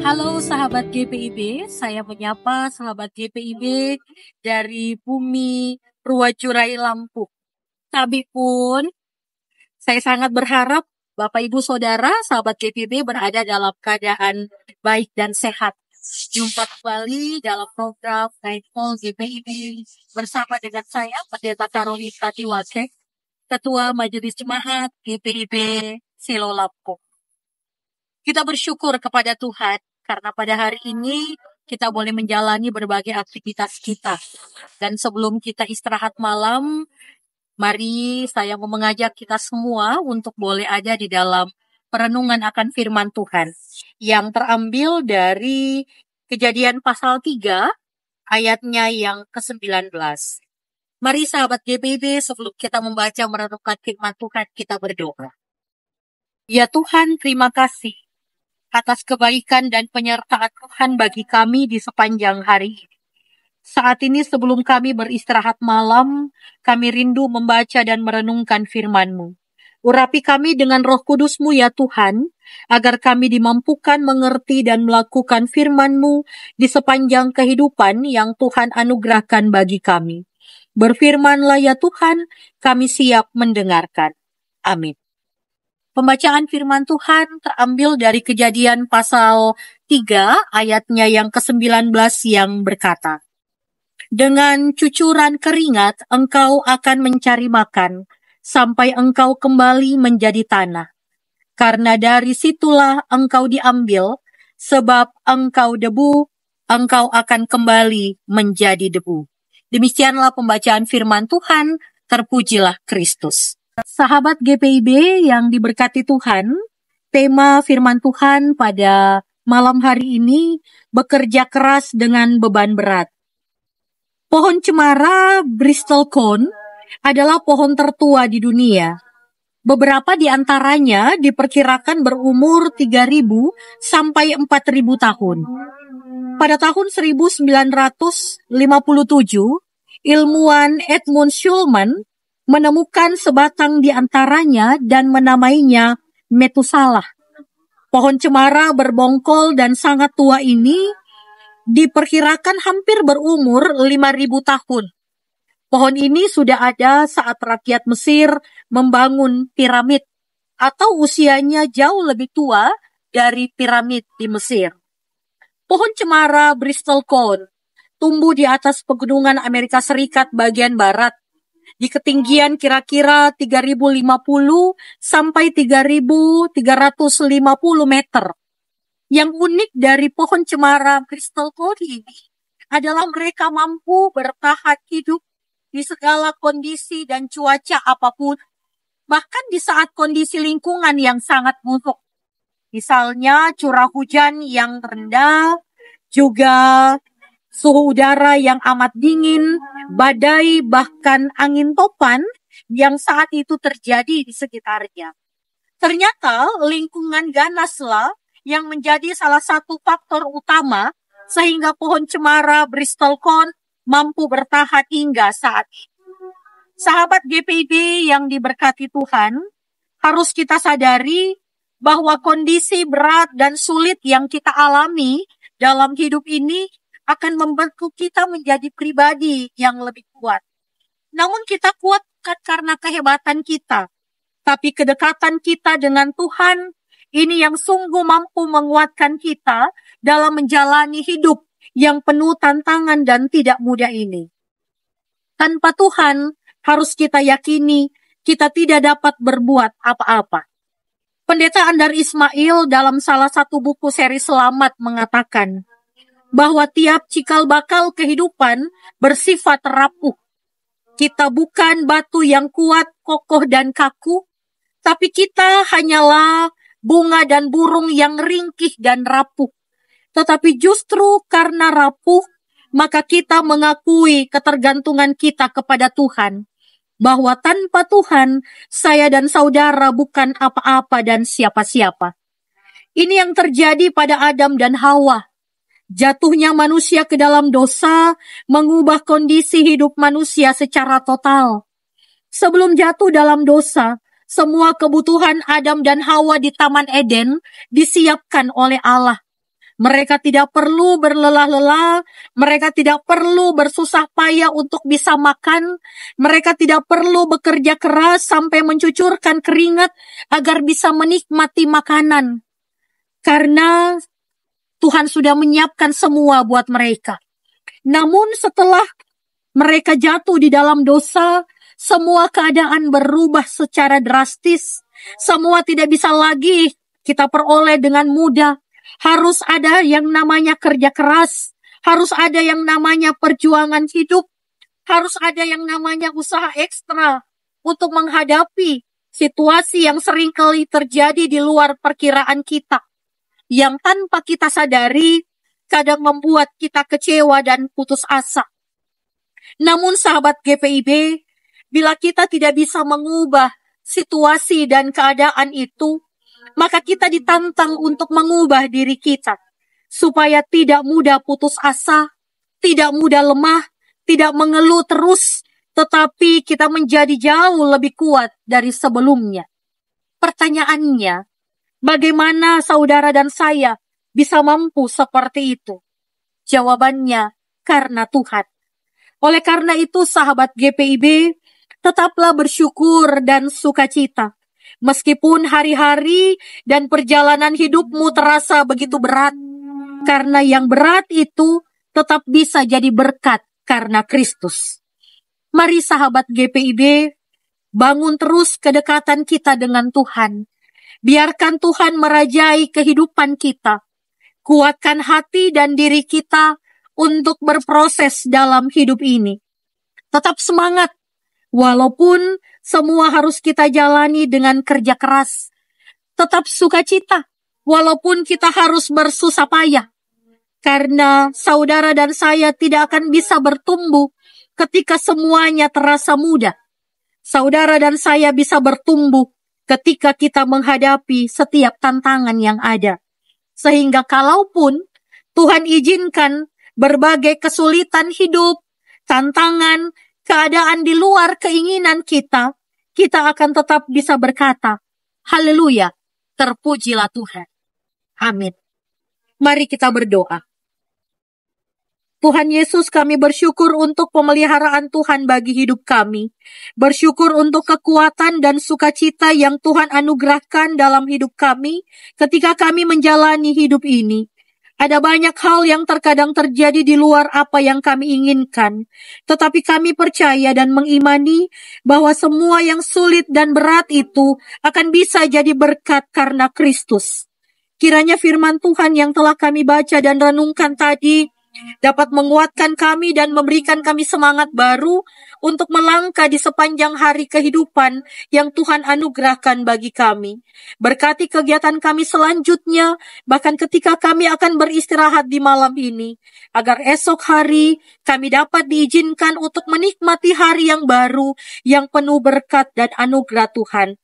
Halo sahabat GPIB, saya menyapa sahabat GPIB dari bumi Ruwacurai Lampung. Tapi pun, saya sangat berharap Bapak Ibu Saudara, sahabat GPIB berada dalam keadaan baik dan sehat. Jumpa kembali dalam program Nightfall GPIB bersama dengan saya, Pendeta Karolina Tiwake, Ketua Majelis Jemaat GPIB Selo Lampung. Kita bersyukur kepada Tuhan karena pada hari ini kita boleh menjalani berbagai aktivitas kita. Dan sebelum kita istirahat malam, mari saya mau mengajak kita semua untuk boleh ada di dalam perenungan akan firman Tuhan yang terambil dari Kejadian pasal 3 ayatnya yang ke-19. Mari sahabat GPIB, sebelum kita membaca merenungkan firman Tuhan, kita berdoa. Ya Tuhan, terima kasih atas kebaikan dan penyertaan Tuhan bagi kami di sepanjang hari ini. Saat ini sebelum kami beristirahat malam, kami rindu membaca dan merenungkan firman-Mu. Urapi kami dengan Roh Kudus-Mu ya Tuhan, agar kami dimampukan mengerti dan melakukan firman-Mu di sepanjang kehidupan yang Tuhan anugerahkan bagi kami. Berfirmanlah ya Tuhan, kami siap mendengarkan. Amin. Pembacaan firman Tuhan terambil dari Kejadian pasal 3 ayatnya yang ke-19 yang berkata, dengan cucuran keringat engkau akan mencari makan, sampai engkau kembali menjadi tanah. Karena dari situlah engkau diambil, sebab engkau debu, engkau akan kembali menjadi debu. Demikianlah pembacaan firman Tuhan, terpujilah Kristus. Sahabat GPIB yang diberkati Tuhan, tema firman Tuhan pada malam hari ini bekerja keras dengan beban berat. Pohon cemara Bristol Cone adalah pohon tertua di dunia. Beberapa di antaranya diperkirakan berumur 3.000 sampai 4.000 tahun. Pada tahun 1957, ilmuwan Edmund Shulman menemukan sebatang di antaranya dan menamainya Metusalah. Pohon cemara berbongkol dan sangat tua ini diperkirakan hampir berumur 5.000 tahun. Pohon ini sudah ada saat rakyat Mesir membangun piramid, atau usianya jauh lebih tua dari piramid di Mesir. Pohon cemara Bristol Cone tumbuh di atas pegunungan Amerika Serikat bagian barat, di ketinggian kira-kira 3.050 sampai 3.350 meter. Yang unik dari pohon cemara Bristol Cone ini adalah mereka mampu bertahan hidup di segala kondisi dan cuaca apapun, bahkan di saat kondisi lingkungan yang sangat buruk. Misalnya curah hujan yang rendah, juga suhu udara yang amat dingin, badai, bahkan angin topan yang saat itu terjadi di sekitarnya. Ternyata lingkungan ganaslah yang menjadi salah satu faktor utama sehingga pohon cemara Bristol Cone mampu bertahan hingga saat ini. Sahabat GPIB yang diberkati Tuhan, harus kita sadari bahwa kondisi berat dan sulit yang kita alami dalam hidup ini akan membentuk kita menjadi pribadi yang lebih kuat. Namun kita kuat bukan karena kehebatan kita, tapi kedekatan kita dengan Tuhan ini yang sungguh mampu menguatkan kita dalam menjalani hidup yang penuh tantangan dan tidak mudah ini. Tanpa Tuhan, harus kita yakini kita tidak dapat berbuat apa-apa. Pendeta Andar Ismail dalam salah satu buku seri Selamat mengatakan bahwa tiap cikal bakal kehidupan bersifat rapuh. Kita bukan batu yang kuat, kokoh, dan kaku, tapi kita hanyalah bunga dan burung yang ringkih dan rapuh. Tetapi justru karena rapuh, maka kita mengakui ketergantungan kita kepada Tuhan. Bahwa tanpa Tuhan, saya dan saudara bukan apa-apa dan siapa-siapa. Ini yang terjadi pada Adam dan Hawa. Jatuhnya manusia ke dalam dosa mengubah kondisi hidup manusia secara total. Sebelum jatuh dalam dosa, semua kebutuhan Adam dan Hawa di Taman Eden disiapkan oleh Allah. Mereka tidak perlu berlelah-lelah, mereka tidak perlu bersusah payah untuk bisa makan, mereka tidak perlu bekerja keras sampai mencucurkan keringat agar bisa menikmati makanan. Karena Tuhan sudah menyiapkan semua buat mereka. Namun setelah mereka jatuh di dalam dosa, semua keadaan berubah secara drastis. Semua tidak bisa lagi kita peroleh dengan mudah. Harus ada yang namanya kerja keras. Harus ada yang namanya perjuangan hidup. Harus ada yang namanya usaha ekstra untuk menghadapi situasi yang seringkali terjadi di luar perkiraan kita. Yang tanpa kita sadari, kadang membuat kita kecewa dan putus asa. Namun sahabat GPIB, bila kita tidak bisa mengubah situasi dan keadaan itu, maka kita ditantang untuk mengubah diri kita, supaya tidak mudah putus asa, tidak mudah lemah, tidak mengeluh terus, tetapi kita menjadi jauh lebih kuat dari sebelumnya. Pertanyaannya, bagaimana saudara dan saya bisa mampu seperti itu? Jawabannya, karena Tuhan. Oleh karena itu, sahabat GPIB, tetaplah bersyukur dan sukacita. Meskipun hari-hari dan perjalanan hidupmu terasa begitu berat, karena yang berat itu tetap bisa jadi berkat karena Kristus. Mari sahabat GPIB, bangun terus kedekatan kita dengan Tuhan. Biarkan Tuhan merajai kehidupan kita. Kuatkan hati dan diri kita untuk berproses dalam hidup ini. Tetap semangat, walaupun semua harus kita jalani dengan kerja keras. Tetap sukacita, walaupun kita harus bersusah payah. Karena saudara dan saya tidak akan bisa bertumbuh ketika semuanya terasa mudah. Saudara dan saya bisa bertumbuh ketika kita menghadapi setiap tantangan yang ada. Sehingga kalaupun Tuhan izinkan berbagai kesulitan hidup, tantangan, keadaan di luar keinginan kita, kita akan tetap bisa berkata, haleluya, terpujilah Tuhan. Amin. Mari kita berdoa. Tuhan Yesus, kami bersyukur untuk pemeliharaan Tuhan bagi hidup kami. Bersyukur untuk kekuatan dan sukacita yang Tuhan anugerahkan dalam hidup kami ketika kami menjalani hidup ini. Ada banyak hal yang terkadang terjadi di luar apa yang kami inginkan. Tetapi kami percaya dan mengimani bahwa semua yang sulit dan berat itu akan bisa jadi berkat karena Kristus. Kiranya firman Tuhan yang telah kami baca dan renungkan tadi dapat menguatkan kami dan memberikan kami semangat baru untuk melangkah di sepanjang hari kehidupan yang Tuhan anugerahkan bagi kami. Berkati kegiatan kami selanjutnya, bahkan ketika kami akan beristirahat di malam ini, agar esok hari kami dapat diizinkan untuk menikmati hari yang baru, yang penuh berkat dan anugerah Tuhan.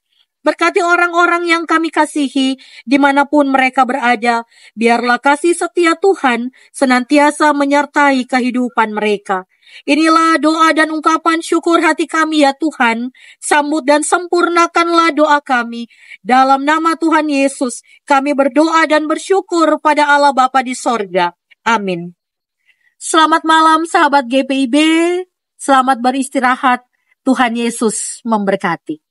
Berkati orang-orang yang kami kasihi, dimanapun mereka berada, biarlah kasih setia Tuhan senantiasa menyertai kehidupan mereka. Inilah doa dan ungkapan syukur hati kami ya Tuhan, sambut dan sempurnakanlah doa kami. Dalam nama Tuhan Yesus, kami berdoa dan bersyukur pada Allah Bapa di sorga. Amin. Selamat malam sahabat GPIB, selamat beristirahat, Tuhan Yesus memberkati.